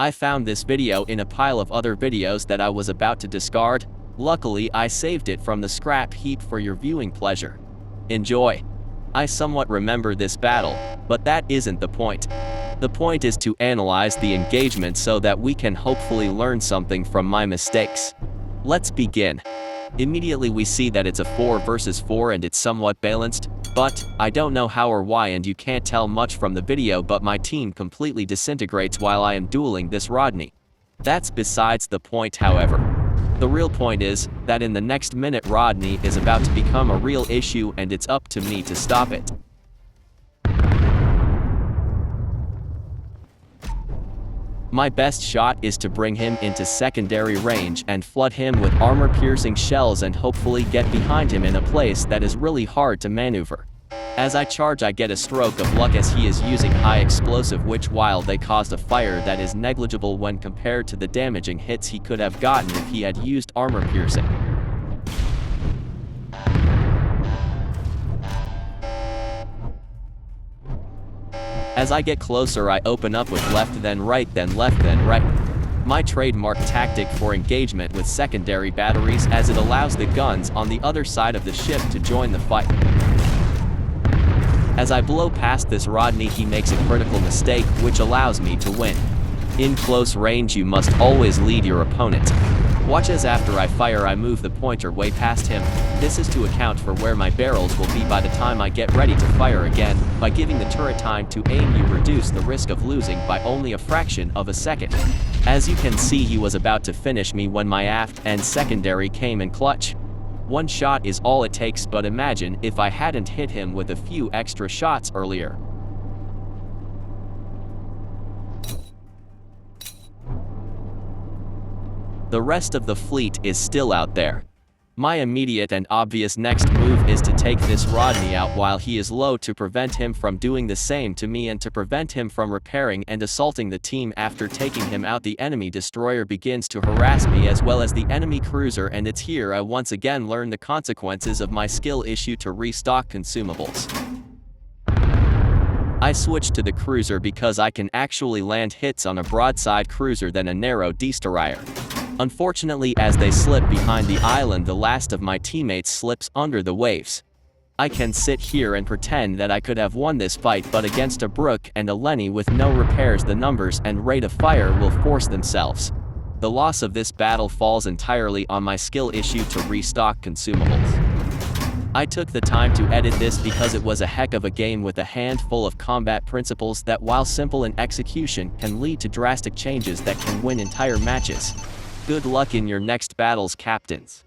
I found this video in a pile of other videos that I was about to discard. Luckily, I saved it from the scrap heap for your viewing pleasure. Enjoy. I somewhat remember this battle, but that isn't the point. The point is to analyze the engagement so that we can hopefully learn something from my mistakes. Let's begin. Immediately we see that it's a 4 versus 4 and it's somewhat balanced, but I don't know how or why, and you can't tell much from the video, but my team completely disintegrates while I am dueling this Rodney. That's besides the point, however. The real point is that in the next minute Rodney is about to become a real issue and it's up to me to stop it. My best shot is to bring him into secondary range and flood him with armor-piercing shells and hopefully get behind him in a place that is really hard to maneuver. As I charge, I get a stroke of luck as he is using high explosive, which while they caused a fire that is negligible when compared to the damaging hits he could have gotten if he had used armor-piercing. As I get closer, I open up with left then right then left then right. My trademark tactic for engagement with secondary batteries, as it allows the guns on the other side of the ship to join the fight. As I blow past this Rodney, he makes a critical mistake, which allows me to win. In close range, you must always lead your opponent. Watch as after I fire, I move the pointer way past him. This is to account for where my barrels will be by the time I get ready to fire again. By giving the turret time to aim, you reduce the risk of losing by only a fraction of a second. As you can see, he was about to finish me when my aft and secondary came in clutch. One shot is all it takes, but imagine if I hadn't hit him with a few extra shots earlier. The rest of the fleet is still out there. My immediate and obvious next move is to take this Rodney out while he is low, to prevent him from doing the same to me and to prevent him from repairing and assaulting the team. After taking him out, the enemy destroyer begins to harass me as well as the enemy cruiser, and it's here I once again learn the consequences of my skill issue to restock consumables. I switch to the cruiser because I can actually land hits on a broadside cruiser than a narrow destroyer. Unfortunately, as they slip behind the island, the last of my teammates slips under the waves. I can sit here and pretend that I could have won this fight, but against a Brook and a Lenny with no repairs, the numbers and rate of fire will force themselves. The loss of this battle falls entirely on my skill issue to restock consumables. I took the time to edit this because it was a heck of a game with a handful of combat principles that, while simple in execution, can lead to drastic changes that can win entire matches. Good luck in your next battles, captains.